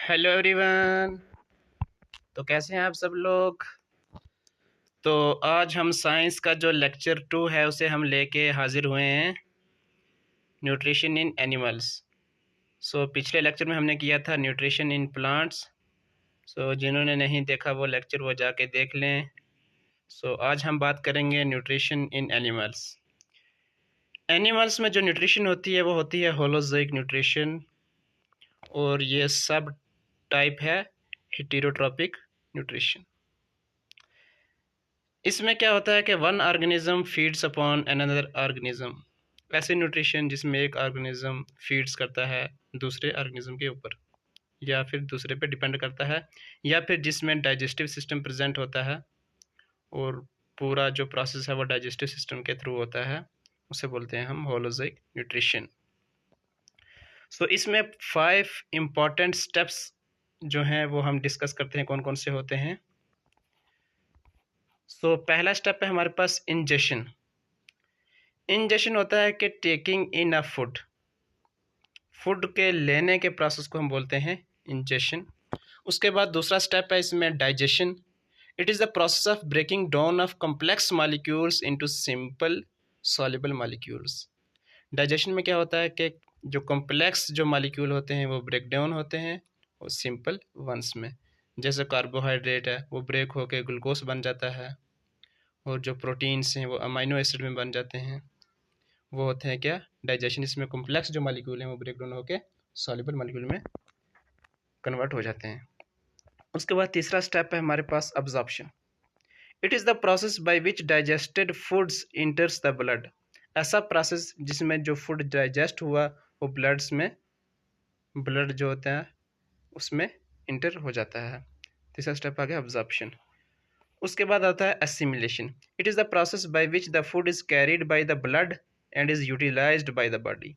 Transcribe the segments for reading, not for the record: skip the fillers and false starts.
Hello everyone. तो कैसे हैं आप सब लोग। तो आज हम साइंस का जो लेक्चर 2 है उसे हम लेके हाजिर हुए हैं, न्यूट्रिशन इन एनिमल्स। पिछले लेक्चर में हमने किया था न्यूट्रिशन इन प्लांट्स। जिन्होंने नहीं देखा वो लेक्चर वो जाके देख लें। आज हम बात करेंगे न्यूट्रिशन इन एनिमल्स। एनिमल्स में जो न्यूट्रिशन होती है वो होती है होलोजोइक न्यूट्रिशन, और ये सब टाइप है हेटेरोट्रॉपिक न्यूट्रिशन। इसमें क्या होता है कि one organism feeds upon another organism, ऐसे न्यूट्रिशन जिसमें एक ऑर्गेनिज्म फीड्स करता है दूसरे ऑर्गेनिज्म के ऊपर, या फिर दूसरे पे डिपेंड करता है, या फिर जिसमें डाइजेस्टिव सिस्टम प्रेजेंट होता है और पूरा जो प्रोसेस है वो डाइजेस्टिव सिस्टम के थ्रू होता है, उसे बोलते हैं हम होलोजोइक न्यूट्रिशन। इसमें 5 इम्पॉर्टेंट स्टेप्स जो हैं वो हम डिस्कस करते हैं कौन कौन से होते हैं। पहला स्टेप है हमारे पास इंजेशन। इंजेशन होता है कि टेकिंग इन अ फूड के लेने के प्रोसेस को हम बोलते हैं इंजेशन। उसके बाद दूसरा स्टेप है इसमें digestion. It is the process of breaking down of complex molecules into simple soluble molecules. Digestion में क्या होता है कि जो कॉम्प्लेक्स जो मॉलिक्यूल होते हैं वो ब्रेक डाउन होते हैं और सिंपल वंस में, जैसे कार्बोहाइड्रेट है वो ब्रेक होकर ग्लूकोज बन जाता है, और जो प्रोटीन्स हैं वो अमाइनो एसिड में बन जाते हैं। वो होते हैं क्या, डाइजेशन। इसमें कॉम्प्लेक्स जो मॉलिक्यूल हैं वो ब्रेक डाउन होकर सॉल्युबल मॉलिक्यूल में कन्वर्ट हो जाते हैं। उसके बाद तीसरा स्टेप है हमारे पास absorption. It is the process by which digested foods enters the blood. ऐसा प्रोसेस जिसमें जो फूड डाइजेस्ट हुआ वो ब्लड जो होता है उसमें इंटर हो जाता है। तीसरा स्टेप आ गया अब्जॉर्प्शन। उसके बाद आता है assimilation. It is the process by which the food is carried by the blood and is utilised by the body.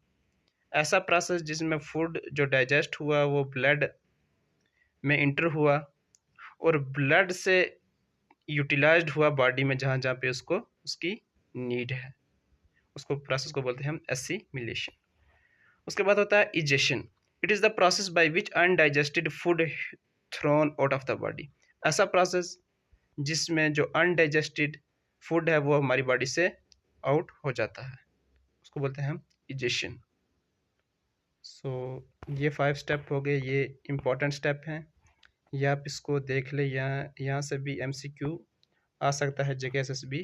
ऐसा प्रोसेस जिसमें फूड जो डाइजेस्ट हुआ वो ब्लड में इंटर हुआ और ब्लड से यूटिलाइज्ड हुआ बॉडी में, जहाँ जहाँ पे उसको उसकी नीड है, उसको प्रोसेस को बोलते हैं हम एसिमिलेशन। उसके बाद होता है egestion. It is the process by which undigested food thrown out of the body. ऐसा प्रोसेस जिसमें जो अनडाइजेस्टेड फूड है वो हमारी बॉडी से आउट हो जाता है, उसको बोलते हैं हम इजेशन। ये 5 स्टेप हो गए, ये इम्पॉर्टेंट स्टेप हैं। ये आप इसको देख ले, यहाँ से भी MCQ आ सकता है JKSSB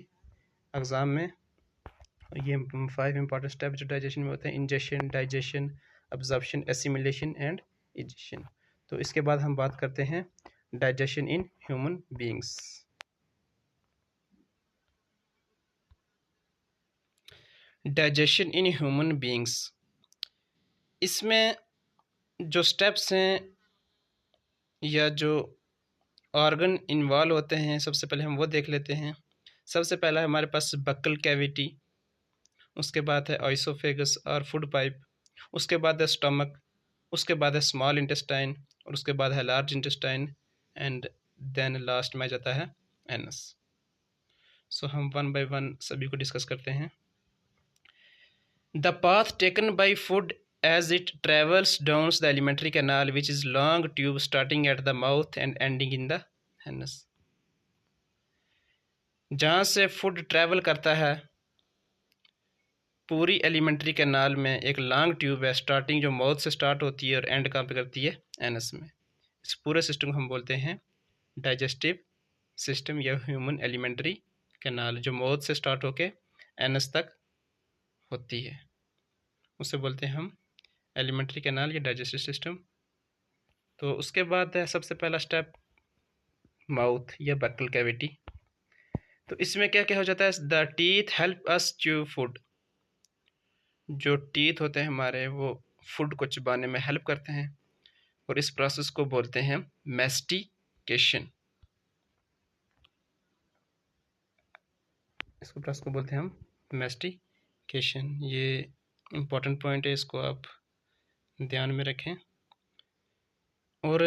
एग्ज़ाम में। ये 5 इम्पॉर्टेंट स्टेप जो डाइजेशन में होते हैं: ingestion, digestion, absorption, assimilation and egestion. तो इसके बाद हम बात करते हैं digestion in human beings. Digestion in human beings, इसमें जो स्टेप्स हैं या जो ऑर्गन इन्वॉल्व होते हैं, सबसे पहले हम वो देख लेते हैं। सबसे पहला है हमारे पास बक्कल कैविटी, उसके बाद है ऑइसोफेगस और फूड पाइप, उसके बाद है स्टमक, उसके बाद है स्मॉल इंटेस्टाइन, और उसके बाद है large intestine, and then last में जाता है एनस। हम वन बाय वन सभी को डिस्कस करते हैं। The path taken by food as it travels down the alimentary canal, which is long tube starting at the mouth and ending in the anus। जहाँ से फूड ट्रैवल करता है पूरी alimentary canal में एक लॉन्ग ट्यूब है, starting जो mouth से स्टार्ट होती है और एंड कहाँ पे करती है, एनस में। इस पूरे सिस्टम को हम बोलते हैं डाइजेस्टिव सिस्टम या ह्यूमन एलिमेंट्री कैनाल, जो माउथ से स्टार्ट होके एनस तक होती है, उसे बोलते हैं हम एलिमेंट्री कैनाल या डाइजेस्टिव सिस्टम। तो उसके बाद है सबसे पहला स्टेप माउथ या बक्कल कैविटी। तो इसमें क्या क्या हो जाता है, the teeth help us chew food. जो टीथ होते हैं हमारे वो फूड को चबाने में हेल्प करते हैं, और इस प्रोसेस को बोलते हैं मैस्टिकेशन। इसको प्रोसेस को बोलते हैं हम मैस्टिकेशन। ये इम्पोर्टेंट पॉइंट है, इसको आप ध्यान में रखें। और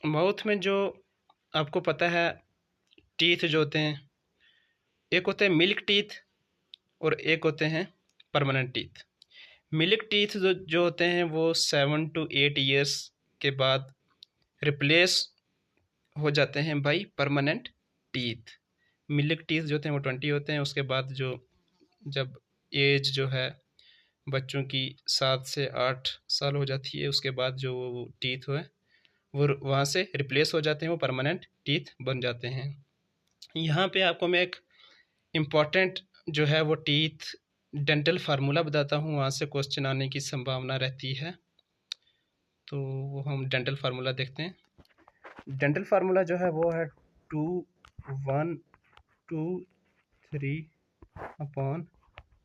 माउथ में जो आपको पता है टीथ जो होते हैं, एक होते हैं मिल्क टीथ और एक होते हैं परमानेंट टीथ। मिल्क टीथ जो होते हैं वो 7 to 8 ईयर्स के बाद रिप्लेस हो जाते हैं by permanent teeth. Milk teeth जो होते हैं वो 20 होते हैं। उसके बाद जो जब एज जो है बच्चों की 7 से 8 साल हो जाती है, उसके बाद जो टीथ है वो वहाँ से रिप्लेस हो जाते हैं, वो परमानेंट टीथ बन जाते हैं। यहाँ पे आपको मैं एक इम्पॉर्टेंट जो है वो टीथ डेंटल फार्मूला बताता हूँ, वहाँ से क्वेश्चन आने की संभावना रहती है। तो वो हम डेंटल फार्मूला देखते हैं। डेंटल फार्मूला जो है वो है 2 1 2 3 अपॉन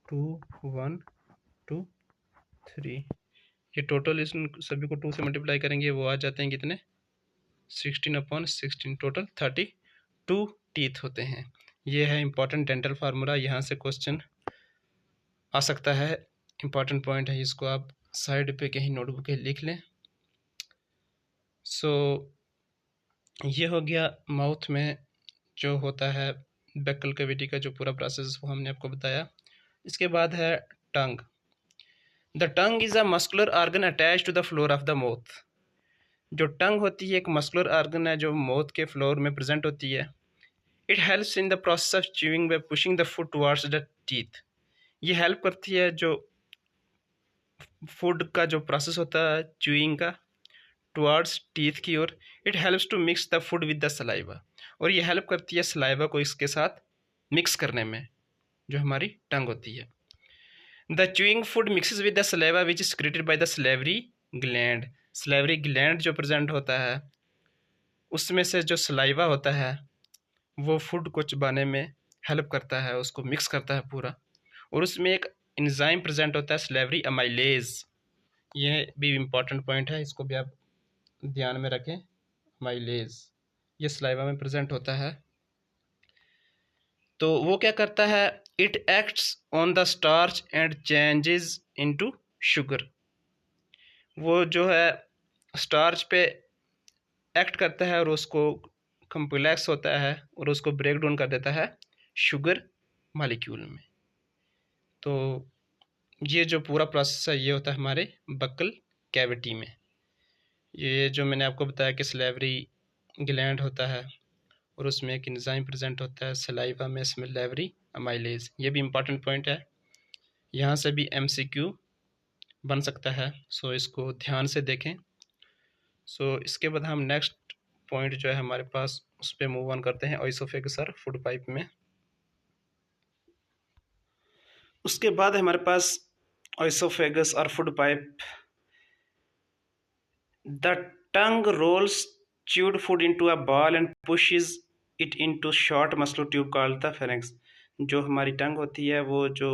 2 1 2 3। ये टोटल इस सभी को 2 से मल्टीप्लाई करेंगे, वो आ जाते हैं कितने, 16/16। टोटल 32 टीथ होते हैं। ये है इम्पॉर्टेंट डेंटल फार्मूला, यहाँ से क्वेश्चन आ सकता है। इम्पॉर्टेंट पॉइंट है, इसको आप साइड पे कहीं नोटबुक पे लिख लें। सो ये हो गया माउथ में जो होता है बेकल कैविटी का जो पूरा प्रोसेस वो हमने आपको बताया। इसके बाद है tongue. The tongue is a muscular organ attach to the floor of the mouth. जो टंग होती है एक मस्कुलर ऑर्गन है जो माउथ के फ्लोर में प्रेजेंट होती है। It helps in the process of chewing bye pushing the food towards the teeth. ये हेल्प करती है जो फूड का जो प्रोसेस होता है च्यूइंग का टुवर्ड्स टीथ की ओर। It helps to mix the food with the saliva. और ये हेल्प करती है सलाइवा को इसके साथ मिक्स करने में, जो हमारी टंग होती है। The chewing food mixes with the saliva which is created by the salivary gland. Salivary gland जो प्रेजेंट होता है उसमें से जो सलाइवा होता है वो फूड को चबाने में हेल्प करता है, उसको मिक्स करता है पूरा। और उसमें एक एंजाइम प्रेजेंट होता है सलेवरी अमाइलेज। ये भी इम्पॉर्टेंट पॉइंट है, इसको भी आप ध्यान में रखें। अमाइलेज ये सलाइवा में प्रेजेंट होता है। तो वो क्या करता है, it acts on the starch and changes into sugar. वो जो है स्टार्च पे एक्ट करता है और उसको कम्प्लेक्स होता है और उसको ब्रेक डाउन कर देता है शुगर मालिक्यूल में। तो ये जो पूरा प्रोसेस है ये होता है हमारे बक्कल कैविटी में। ये जो मैंने आपको बताया कि सलेवरी ग्लैंड होता है और उसमें एक एंजाइम प्रेजेंट होता है सलाइवा में सलेवरी अमाइलेज। ये भी इम्पॉर्टेंट पॉइंट है, यहाँ से भी MCQ बन सकता है। सो इसको ध्यान से देखें। सो इसके बाद हम नेक्स्ट पॉइंट जो है हमारे पास उस पर मूव ऑन करते हैं, ओइसोफेगस और फूड पाइप में। उसके बाद हमारे पास ओइसोफेगस और food pipe. The tongue rolls chewed food into a ball and pushes it into short muscular tube called the pharynx। जो हमारी टंग होती है वो जो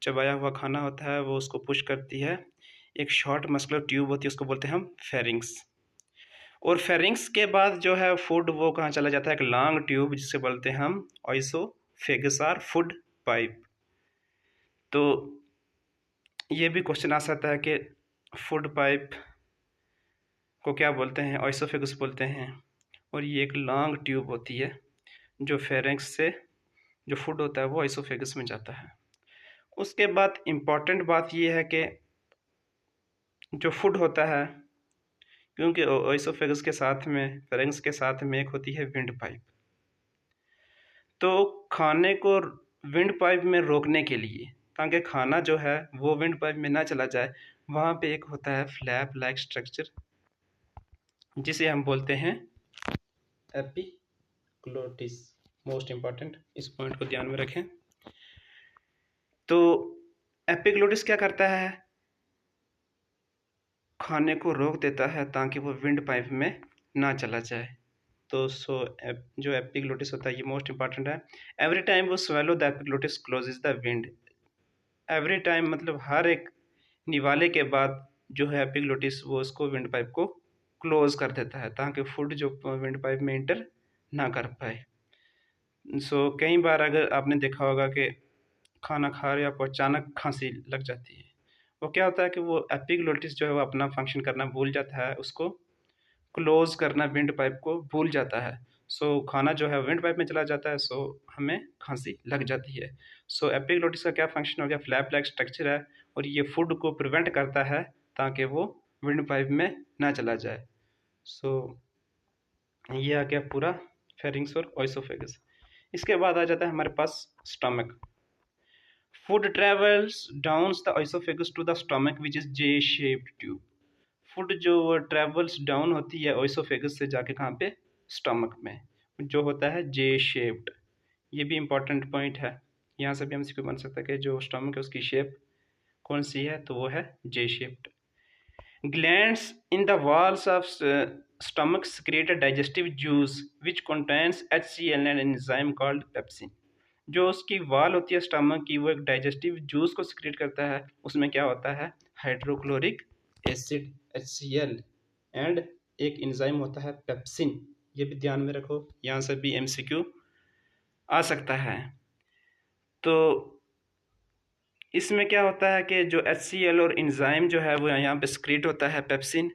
चबाया हुआ खाना होता है वो उसको पुश करती है, एक शॉर्ट मस्कुलर ट्यूब होती है उसको बोलते हैं हम फेरिंग्स। और फेरिंग्स के बाद जो है फूड वो कहाँ चला जाता है, एक लॉन्ग ट्यूब जिसे बोलते हैं हम ओइसोफेगस और फूड पाइप। तो ये भी क्वेश्चन आ सकता है कि फूड पाइप को क्या बोलते हैं, ओइसोफेगस बोलते हैं। और ये एक लॉन्ग ट्यूब होती है जो फेरिंग्स से जो फूड होता है वो ओइसोफेगस में जाता है। उसके बाद इम्पॉर्टेंट बात ये है कि जो फूड होता है, क्योंकि ओइसोफेगस के साथ में फेरिंग्स के साथ में एक होती है विंड पाइप। तो खाने को विंड पाइप में रोकने के लिए, ताकि खाना जो है वो विंड पाइप में ना चला जाए, वहाँ पे एक होता है फ्लैप लाइक स्ट्रक्चर जिसे हम बोलते हैं एपिग्लोटिस। मोस्ट इम्पॉर्टेंट, इस पॉइंट को ध्यान में रखें। तो एपिग्लोटिस क्या करता है, खाने को रोक देता है ताकि वो विंड पाइप में ना चला जाए। तो जो एपिग्लोटिस होता है ये मोस्ट इंपॉर्टेंट है। एवरी टाइम वो swallow the epiglottis closes the wind. Every time मतलब हर एक निवाले के बाद जो है एपिग्लोटिस वो उसको विंड पाइप को क्लोज कर देता है ताकि फूड जो विंड पाइप में इंटर ना कर पाए। कई बार अगर आपने देखा होगा कि खाना खा रहे आपको अचानक खांसी लग जाती है, वो क्या होता है कि वो एपिग्लोटिस जो है वो अपना फंक्शन करना भूल जाता है, उसको क्लोज करना विंड पाइप को भूल जाता है। खाना जो है विंड पाइप में चला जाता है, हमें खांसी लग जाती है। एपिग्लोटिस का क्या फंक्शन हो गया, फ्लैप लाइक स्ट्रक्चर है और ये फूड को प्रिवेंट करता है ताकि वो विंड पाइप में ना चला जाए। सो ये आ गया पूरा फेरिंग्स और ओइसोफेगस। इसके बाद आ जाता है हमारे पास stomach. Food travels down the oesophagus to the stomach which is J shaped tube. Food जो ट्रेवल्स डाउन होती है ओइसोफेगस से जाके कहाँ पे, स्टमक में, जो होता है जे शेप्ड। ये भी इंपॉर्टेंट पॉइंट है, यहाँ से भी एमसीक्यू बन सकता है कि जो स्टमक है उसकी शेप कौन सी है, तो वो है जे shaped. Glands in the walls of stomach secrete a digestive juice which contains HCl and an enzyme called pepsin। जो उसकी वाल होती है स्टमक की, वो एक डाइजेस्टिव जूस को सिक्रेट करता है। उसमें क्या होता है, हाइड्रोक्लोरिक एसिड HCl एंड एक एंजाइम होता है पेप्सिन। ये भी ध्यान में रखो, यहाँ से भी एमसीक्यू आ सकता है। तो इसमें क्या होता है कि जो HCl और एंजाइम जो है वो यहाँ पे सिक्रेट होता है pepsin.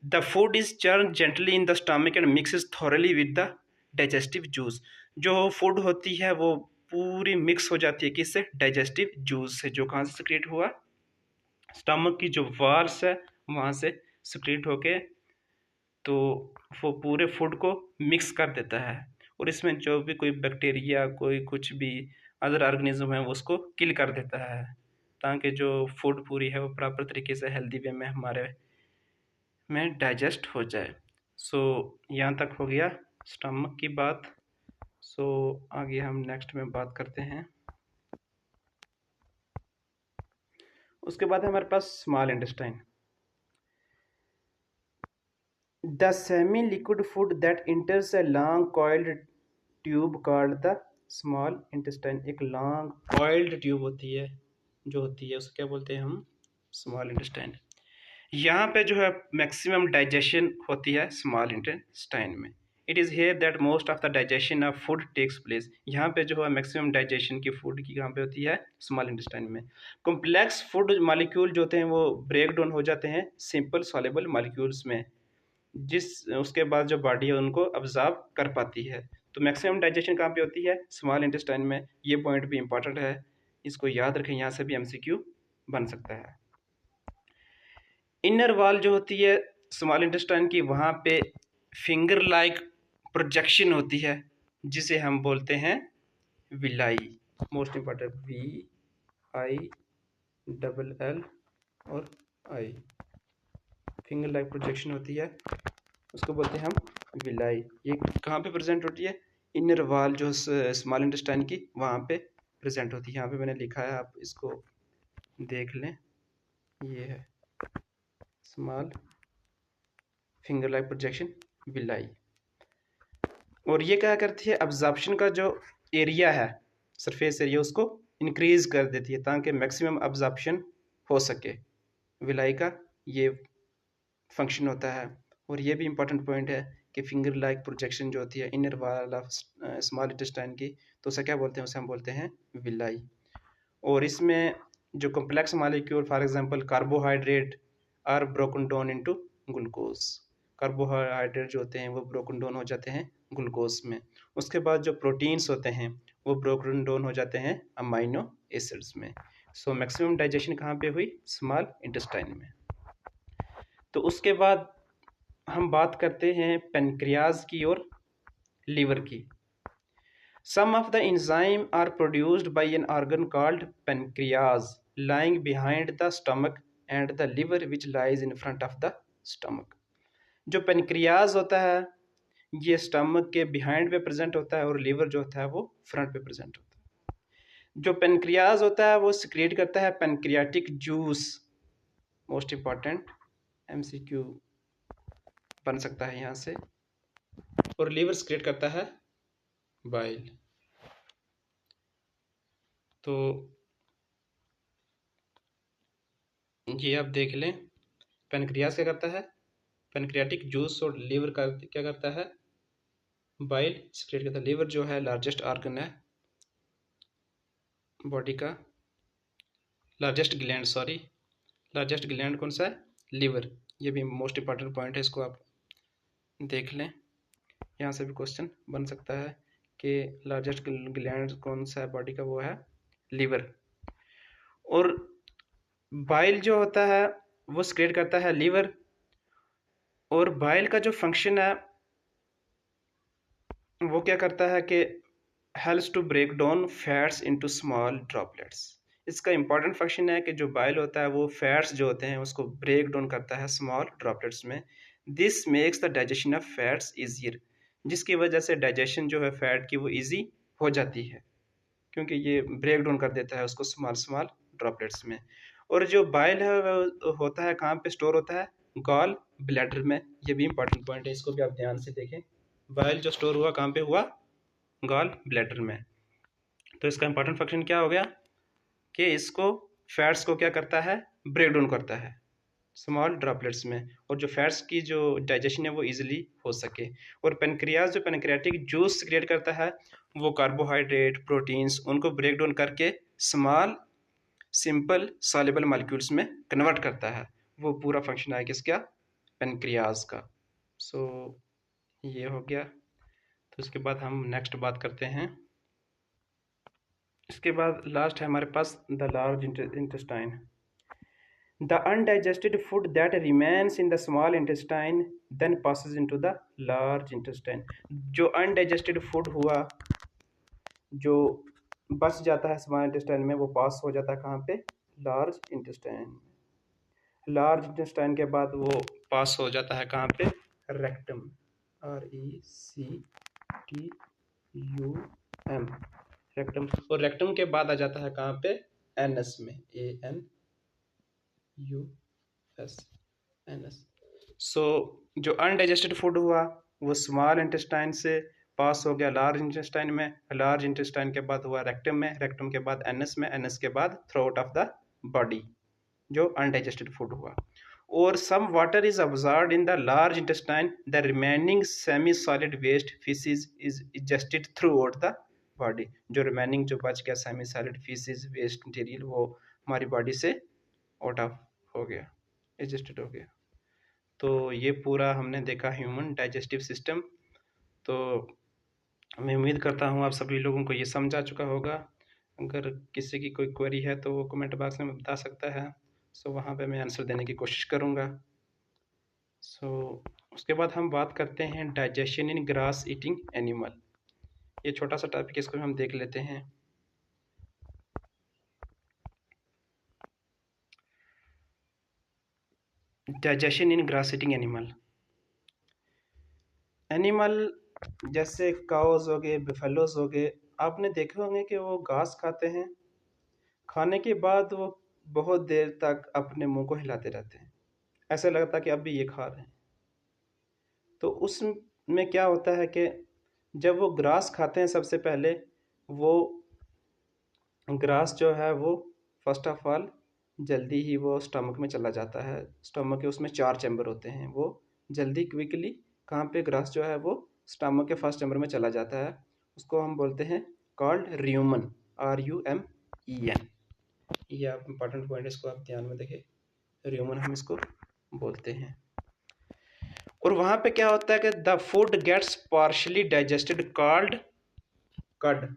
The food is churn gently in the stomach and mixes thoroughly with the digestive juice. जो फूड होती है वो पूरी मिक्स हो जाती है किससे, डाइजेस्टिव जूस से, जो कहाँ से सिक्रेट हुआ, स्टमक की जो वाल्स है वहाँ से सिक्रेट होके, तो वो पूरे फूड को मिक्स कर देता है। और इसमें जो भी कोई बैक्टीरिया, कोई कुछ भी अदर ऑर्गेनिज्म है वो उसको किल कर देता है, ताकि जो फूड पूरी है वो प्रॉपर तरीके से हेल्दी वे में हमारे में डाइजेस्ट हो जाए। सो यहाँ तक हो गया स्टमक की बात। सो आगे हम नेक्स्ट में बात करते हैं। उसके बाद है हमारे पास small intestine. The semi liquid food that enters a long coiled tube called the small intestine. एक लॉन्ग कॉइल्ड ट्यूब होती है, जो होती है उसको क्या बोलते हैं हम, स्मॉल इंटेस्टाइन। यहाँ पे जो है मैक्सिमम डाइजेशन होती है स्मॉल इंटेस्टाइन में। It is here that most of the digestion of food takes place. यहाँ पे जो है मैक्सिमम डाइजेशन की फूड की कहाँ पे होती है, स्मॉल इंटेस्टाइन में। कॉम्प्लेक्स फूड मॉलिक्यूल जो होते हैं वो ब्रेक डाउन हो जाते हैं सिंपल सॉल्युबल मॉलिक्यूल्स में, जिस उसके बाद जो बॉडी है उनको अब्जॉर्ब कर पाती है। तो मैक्सिमम डाइजेशन कहाँ पे होती है, स्मॉल इंटेस्टाइन में। ये पॉइंट भी इंपॉर्टेंट है, इसको याद रखें, यहाँ से भी एमसीक्यू बन सकता है। इनर वॉल जो होती है स्मॉल इंटेस्टाइन की, वहाँ पे फिंगर लाइक प्रोजेक्शन होती है जिसे हम बोलते हैं विलाई। मोस्ट इंपॉर्टेंट, VILL और आई, फिंगर लाइक प्रोजेक्शन होती है, उसको बोलते हैं हम विलाई। ये कहाँ पे प्रेजेंट होती है, इनर वॉल जो स्मॉल इंटेस्टाइन की वहाँ पे प्रेजेंट होती है। यहाँ पे मैंने लिखा है, आप इसको देख लें, ये है small finger like projection villi. और ये क्या करती है, अब्जॉर्प्शन का जो एरिया है, सरफेस एरिया, उसको इंक्रीज कर देती है ताकि मैक्सिमम अब्जॉर्प्शन हो सके। विलाई का ये फंक्शन होता है। और ये भी इंपॉर्टेंट पॉइंट है कि फिंगर लाइक प्रोजेक्शन जो होती है inner wall of small intestine की, तो उसे क्या बोलते हैं, उसे हम बोलते हैं विलाई। और इसमें जो complex molecule, for example carbohydrate, are broken down into glucose. Carbohydrate जो होते हैं वो ब्रोकन डाउन हो जाते हैं ग्लूकोज में। उसके बाद जो प्रोटीन्स होते हैं वो ब्रोकन डाउन हो जाते हैं अमाइनो एसिड्स में। सो मैक्सिमम डाइजेशन कहाँ पे हुई, स्मॉल इंटेस्टाइन में। तो उसके बाद हम बात करते हैं पेनक्रियाज की और लीवर की। Some of the enzymes are produced by an organ called pancreas lying behind the stomach and the liver which lies in front of the stomach। जो पेनक्रियाज होता है ये स्टमक के बिहाइंड पे प्रेजेंट होता है और लीवर जो होता है वो फ्रंट पे प्रेजेंट होता है। जो पेनक्रियाज होता है वो सिक्रिएट करता है pancreatic juice. Most important MCQ बन सकता है यहाँ से। और लीवर सिक्रिएट करता है बाइल। तो ये आप देख लें, पेनक्रियाज क्या करता है, पेनक्रियाटिक जूस, और लीवर का क्या करता है, बाइल सिक्रेट करता है। लीवर जो है लार्जेस्ट ऑर्गन है बॉडी का, लार्जेस्ट ग्लैंड कौन सा है, लीवर। ये भी मोस्ट इंपॉर्टेंट पॉइंट है, इसको आप देख लें, यहाँ से भी क्वेश्चन बन सकता है कि लार्जेस्ट ग्लैंड कौन सा है बॉडी का, वो है लीवर। और बाइल जो होता है वो सिक्रेट करता है लीवर, और बाइल का जो फंक्शन है वो क्या करता है कि helps to break down fats into small droplets. इसका इंपॉर्टेंट फंक्शन है कि जो बाइल होता है वो फैट्स जो होते हैं उसको ब्रेक डाउन करता है स्मॉल ड्रॉपलेट्स में। This makes the digestion of fats easier, जिसकी वजह से डाइजेशन जो है फैट की वो ईजी हो जाती है, क्योंकि ये ब्रेक डाउन कर देता है उसको स्मॉल स्मॉल ड्रॉपलेट्स में। और जो बाइल है वो होता है कहाँ पे स्टोर होता है? गॉल ब्लैडर में। ये भी इंपॉर्टेंट पॉइंट है, इसको भी आप ध्यान से देखें। बाइल जो स्टोर हुआ कहाँ पे हुआ? गॉल ब्लैडर में। तो इसका इंपॉर्टेंट फंक्शन क्या हो गया कि इसको फैट्स को क्या करता है? ब्रेक डाउन करता है स्मॉल ड्रॉपलेट्स में, और जो फैट्स की जो डाइजेशन है वो इजीली हो सके। और पेनक्रियाज जो पेनक्रियाटिक जूस क्रिएट करता है वो कार्बोहाइड्रेट प्रोटीन्स उनको ब्रेक डाउन करके स्मॉल सिंपल सॉल्युबल मॉलिक्यूल्स में कन्वर्ट करता है। वो पूरा फंक्शन है किसका? पेनक्रियाज का। सो ये हो गया। तो इसके बाद हम नेक्स्ट बात करते हैं। इसके बाद लास्ट है हमारे पास the large intestine. The undigested food that remains in the small intestine then passes into the large intestine। जो undigested food हुआ, जो बच जाता है स्मॉल इंटेस्टाइन में, वो पास हो जाता है कहाँ पे? Large intestine. लार्ज इंटेस्टाइन के बाद वो पास हो जाता है कहाँ पे? रेक्टम। RECTUM, rectum. और रेक्टम के बाद आ जाता है कहाँ पे? एनस में। ANUSNS। सो जो अनडाइजेस्टेड फूड हुआ वो स्मॉल इंटेस्टाइन से पास हो गया लार्ज इंटेस्टाइन में, लार्ज इंटेस्टाइन के बाद हुआ रेक्टम में, रेक्टम के बाद एनस में, एनस के बाद through out of the body जो अनडाइजेस्टेड फूड हुआ। और some water is absorbed in the large intestine, the remaining semi solid waste faeces is egested through out the body. जो रिमेनिंग जो बच गया semi solid faeces waste material वो हमारी body से आउट ऑफ हो गया, एडजस्टेड हो गया। तो ये पूरा हमने देखा ह्यूमन डाइजेस्टिव सिस्टम। तो मैं उम्मीद करता हूँ आप सभी लोगों को ये समझ आ चुका होगा। अगर किसी की कोई क्वेरी है तो वो कमेंट बॉक्स में बता सकता है। सो वहाँ पे मैं आंसर देने की कोशिश करूँगा। सो उसके बाद हम बात करते हैं डाइजेशन इन ग्रास ईटिंग एनिमल। ये छोटा सा टॉपिक, इसको हम देख लेते हैं। डाइजेशन इन ग्रास ईटिंग एनिमल जैसे काउज हो गए, बिफेलोज हो गए, आपने देखे होंगे कि वो घास खाते हैं, खाने के बाद वो बहुत देर तक अपने मुंह को हिलाते रहते हैं, ऐसा लगता है कि अब भी ये खा रहे हैं। तो उसमें क्या होता है कि जब वो ग्रास खाते हैं सबसे पहले वो ग्रास जो है वो फर्स्ट ऑफ ऑल जल्दी ही वो स्टमक में चला जाता है। स्टमक के उसमें 4 चैम्बर होते हैं, वो जल्दी क्विकली कहाँ पे ग्रास जो है वो स्टमक के फर्स्ट चैम्बर में चला जाता है। उसको हम बोलते हैं कॉल्ड र्यूमन, RUMEN। ये आप इंपॉर्टेंट पॉइंट, इसको आप ध्यान में देखें, र्यूमन हम इसको बोलते हैं। और वहाँ पे क्या होता है कि the food gets partially digested called cud,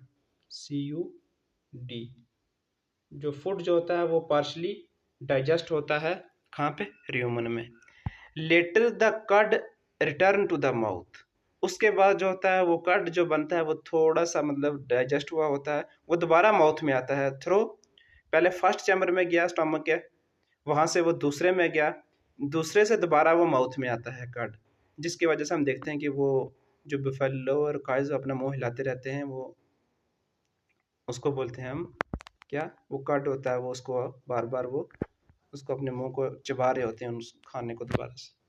CUD। जो फूड जो होता है वो पार्शली डाइजेस्ट होता है कहाँ पे? र्यूमन में। Letter the cud return to the mouth. उसके बाद जो होता है वो कड जो बनता है वो थोड़ा सा मतलब डाइजेस्ट हुआ होता है, वो दोबारा माउथ में आता है थ्रू, पहले फर्स्ट चैम्बर में गया स्टमक के, वहाँ से वो दूसरे में गया, दूसरे से दोबारा वो माउथ में आता है कड, जिसकी वजह से हम देखते हैं कि वो जो बिफेलो और काइज अपना मुंह हिलाते रहते हैं, वो उसको बोलते हैं हम क्या? वो कड होता है, वो उसको बार बार वो उसको अपने मुंह को चबा रहे होते हैं उस खाने को दोबारा से।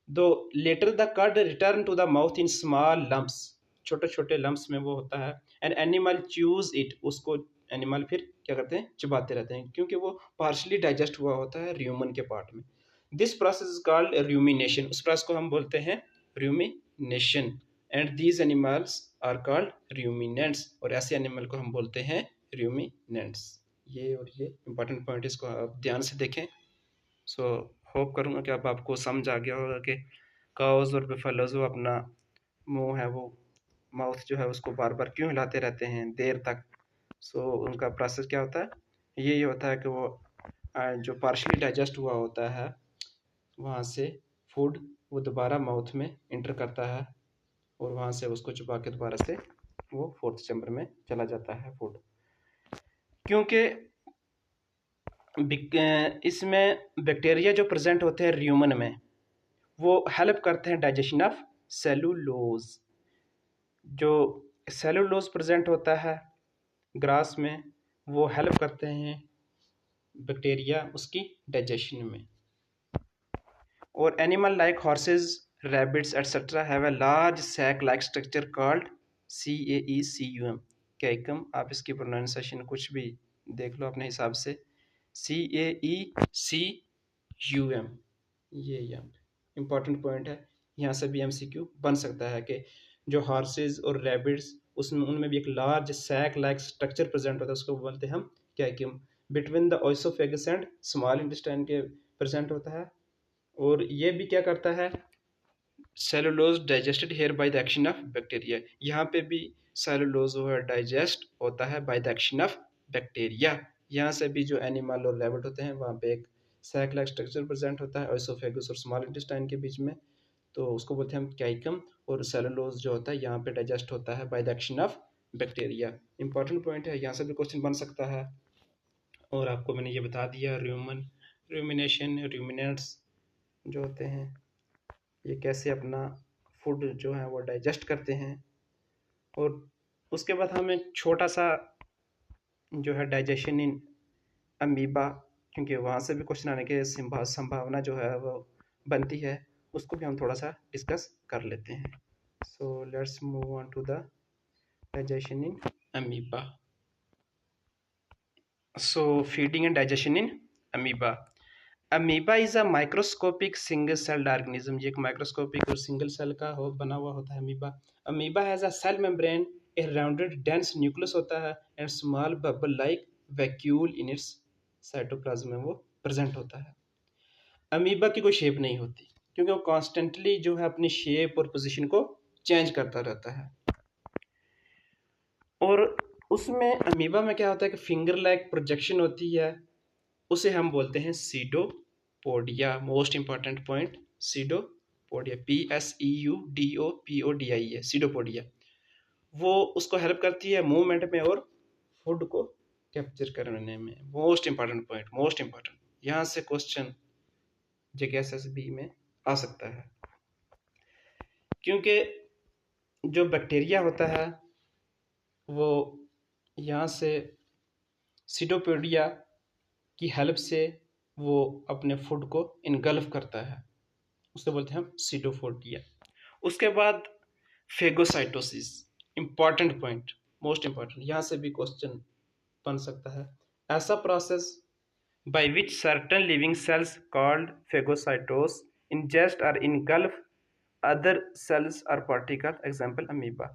दो later the cud return to the mouth in small lumps, छोटे छोटे लम्प्स में वो होता है। एंड एनिमल च्यूज इट, उसको एनिमल फिर क्या करते हैं? चबाते रहते हैं, क्योंकि वो पार्शली डाइजेस्ट हुआ होता है र्यूमन के पार्ट में। This process is called rumination, उस प्रोसेस को हम बोलते हैं rumination. And these animals are called ruminants, और ऐसे एनिमल को हम बोलते हैं रूमिनेंट्स। ये और ये इंपॉर्टेंट पॉइंट, इसको आप ध्यान से देखें। सो होप करूँगा कि अब आपको समझ आ गया होगा कि काउज और बिफेलोज वो अपना मुंह है वो माउथ जो है उसको बार बार क्यों हिलाते रहते हैं देर तक। सो उनका प्रोसेस क्या होता है? यही होता है कि वो जो पार्शली डाइजेस्ट हुआ होता है वहाँ से फूड वो दोबारा माउथ में इंटर करता है और वहाँ से उसको चबा के दोबारा से वो फोर्थ चैम्बर में चला जाता है फूड। क्योंकि इसमें बैक्टीरिया जो प्रेजेंट होते हैं र्यूमन में, वो हेल्प करते हैं डाइजेशन ऑफ सेलुलोज। जो सेलुलोज प्रेजेंट होता है ग्रास में, वो हेल्प करते हैं बैक्टीरिया उसकी डाइजेशन में। और animal like horses, rabbits etcetera have a large sac like structure called CAECUM। Caecum, आप इसकी प्रोनाउंसिएशन कुछ भी देख लो अपने हिसाब से, CAECUM। ये इम्पॉर्टेंट पॉइंट है, यहाँ से भी MCQ बन सकता है कि जो हॉर्सेस और रैबिट्स, उसमें उनमें भी एक large sac like structure present होता है, उसको बोलते हैं हम caecum. Between the oesophagus and small intestine के प्रेजेंट होता है। और ये भी क्या करता है, cellulose digested here by the action of bacteria. यहाँ पे भी सेलुलोज जो है डाइजेस्ट होता है by the action of bacteria. यहाँ से भी जो एनिमल और रैबिट होते हैं वहाँ पे एक सैक लाइक स्ट्रक्चर प्रेजेंट होता है ओइसोफेगस और स्मॉल इंटेस्टाइन के बीच में, तो उसको बोलते हैं हम कैइकम। और सेलुलोज जो होता है यहाँ पे डाइजेस्ट होता है by the action of bacteria. Important point है, यहाँ से भी क्वेश्चन बन सकता है। और आपको मैंने ये बता दिया रूमिनेशन, रूमिनेंट्स जो होते हैं ये कैसे अपना फूड जो है वो डाइजेस्ट करते हैं। और उसके बाद हमें छोटा सा जो है डाइजेशन इन अमीबा, क्योंकि वहाँ से भी क्वेश्चन आने की संभावना जो है वो बनती है, उसको भी हम थोड़ा सा डिस्कस कर लेते हैं। So let's move on to the digestion in amoeba. So feeding and digestion in amoeba. Amoeba is a microscopic single celled organism. ये एक माइक्रोस्कोपिक और सिंगल सेल का बना हुआ होता है amoeba. Amoeba has a cell membrane, a rounded dense nucleus होता है and small bubble like vacuole in its cytoplasm में वो प्रेजेंट होता है। अमीबा की कोई शेप नहीं होती, क्योंकि वो कॉन्स्टेंटली जो है अपनी शेप और पोजिशन को चेंज करता रहता है। और उसमें अमीबा में क्या होता है कि फिंगर लाइक प्रोजेक्शन होती है, उसे हम बोलते हैं pseudopodia. Most important point, pseudopodia, PSEUDOPODIA, pseudopodia. वो उसको हेल्प करती है मूवमेंट में और फूड को कैप्चर करने में। Most important point, most important, यहाँ से क्वेश्चन JKSSB में आ सकता है। क्योंकि जो बैक्टीरिया होता है वो यहाँ से सीडोपोडिया की हेल्प से वो अपने फूड को इनगल्फ करता है, उसको बोलते हैं हम सीडोपोडिया। उसके बाद phagocytosis, important point, most important, यहाँ से भी क्वेश्चन बन सकता है। ऐसा process by which certain living cells called phagocytos ingest or engulf other cells or particle, example amoeba।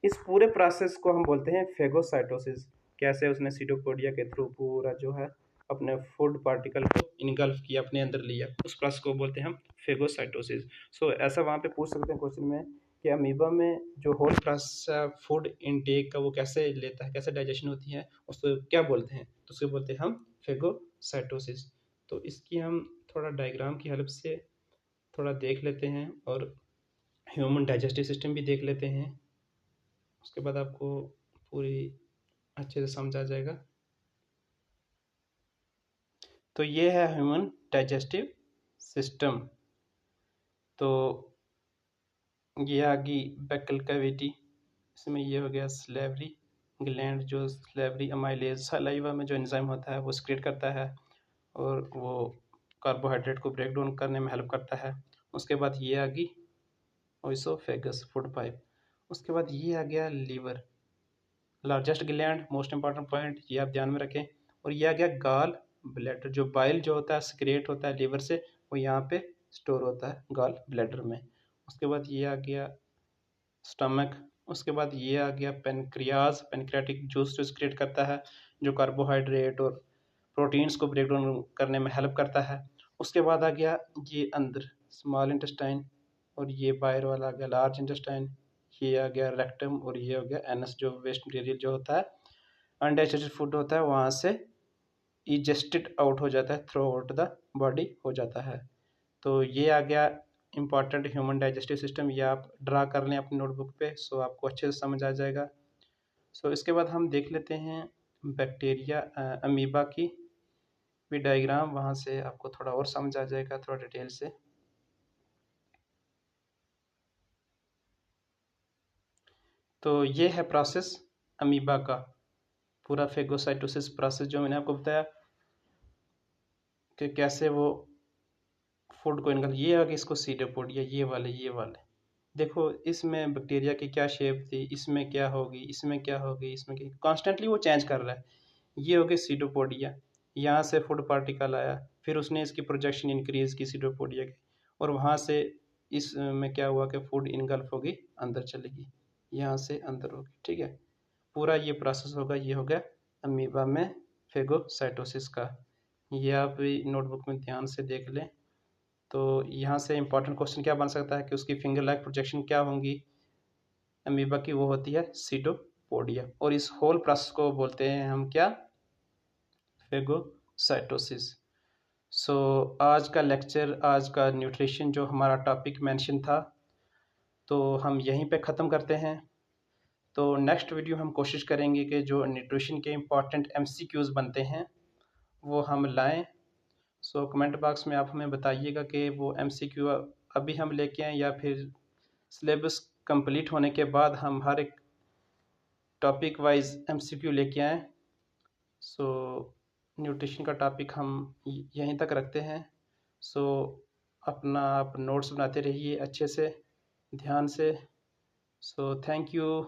इस पूरे प्रोसेस को हम बोलते हैं फेगोसाइटोसिस। कैसे उसने सीडोपोडिया के थ्रू पूरा जो है अपने फूड पार्टिकल को इनगल्फ किया, अपने अंदर लिया, उस प्रोसेस को बोलते हैं हम फेगोसाइटोसिस। सो ऐसा वहाँ पे पूछ सकते हैं क्वेश्चन में कि अमीबा में जो होल प्रोसेस फूड इनटेक का वो कैसे लेता है, कैसे डाइजेशन होती है, उसको क्या बोलते हैं, तो उसको बोलते हैं हम फेगोसाइटोसिस। तो इसकी हम थोड़ा डायग्राम की हेल्प से थोड़ा देख लेते हैं और ह्यूमन डाइजेस्टिव सिस्टम भी देख लेते हैं, उसके बाद आपको पूरी अच्छे से समझ आ जाएगा। तो ये है ह्यूमन डाइजेस्टिव सिस्टम। तो ये आ गई बेकल कैविटी, इसमें ये हो गया सलेवरी ग्लैंड, जो सलेवरी अमाइलेज सलाइवा में जो एंजाइम होता है वो सिक्रेट करता है और वो कार्बोहाइड्रेट को ब्रेक डाउन करने में हेल्प करता है। उसके बाद ये आ गई ओइसोफेगस फूड पाइप। उसके बाद ये आ गया liver, largest gland, most important point, ये आप ध्यान में रखें। और ये आ गया गॉल ब्लैडर, जो बाइल जो होता है सिक्रेट होता है लीवर से, वो यहाँ पे स्टोर होता है गॉल ब्लैडर में। उसके बाद ये आ गया स्टमक। उसके बाद ये आ गया पेनक्रियाज, पेनक्रियाटिक जूस जो सिक्रेट करता है, जो कार्बोहाइड्रेट और प्रोटीन्स को ब्रेक डाउन करने में हेल्प करता है। उसके बाद आ गया ये अंदर स्मॉल इंटेस्टाइन, और ये बाहर वाला आ गया लार्ज इंटेस्टाइन, ये आ गया रेक्टम, और ये हो गया एनस, जो वेस्ट मटेरियल जो होता है अनडाइजेस्टेड फूड होता है वहाँ से इजेस्टेड आउट हो जाता है, थ्रू आउट द बॉडी हो जाता है। तो ये आ गया इम्पॉर्टेंट ह्यूमन डाइजेस्टिव सिस्टम, ये आप ड्रा कर लें अपनी नोटबुक पे, सो आपको अच्छे से समझ आ जाएगा। सो इसके बाद हम देख लेते हैं बैक्टीरिया अमीबा की भी डायग्राम, वहाँ से आपको थोड़ा और समझ आ जाएगा थोड़ा डिटेल से। तो ये है प्रोसेस अमीबा का, पूरा फेगोसाइटोसिस प्रोसेस जो मैंने आपको बताया कि कैसे वो फूड को निकल। ये आ कि इसको सीडोपोडिया, ये वाले देखो, इसमें बैक्टीरिया की क्या शेप थी, इसमें क्या होगी, इसमें क्या होगी, इसमें क्या, कॉन्स्टेंटली वो चेंज कर रहा है। ये हो गई सीडोपोडिया, यहाँ से फूड पार्टिकल आया, फिर उसने इसकी प्रोजेक्शन इंक्रीज की सीडोपोडिया की, और वहाँ से इसमें क्या हुआ कि फूड इनगल्फ होगी, अंदर चलेगी, यहाँ से अंदर होगी, ठीक है। पूरा ये प्रोसेस होगा, ये हो गया अमीबा में फेगोसाइटोसिस का। ये आप नोटबुक में ध्यान से देख लें। तो यहाँ से इम्पॉर्टेंट क्वेश्चन क्या बन सकता है कि उसकी फिंगर लाइक प्रोजेक्शन क्या होंगी अमीबा की, वो होती है सीडोपोडिया, और इस होल प्रोसेस को बोलते हैं हम क्या, फेगोसाइटोसिस। सो आज का लेक्चर, आज का न्यूट्रिशन जो हमारा टॉपिक मेंशन था, तो हम यहीं पे ख़त्म करते हैं। तो नेक्स्ट वीडियो हम कोशिश करेंगे कि जो न्यूट्रिशन के इम्पॉर्टेंट एमसीक्यूज़ बनते हैं वो हम लाएं। सो कमेंट बॉक्स में आप हमें बताइएगा कि वो एमसीक्यू अभी हम लेके आएँ या फिर सिलेबस कंप्लीट होने के बाद हम हर एक टॉपिक वाइज एमसीक्यू लेके आएँ। सो न्यूट्रिशन का टॉपिक हम यहीं तक रखते हैं। सो अपना आप नोट्स बनाते रहिए अच्छे से, ध्यान से। So thank you.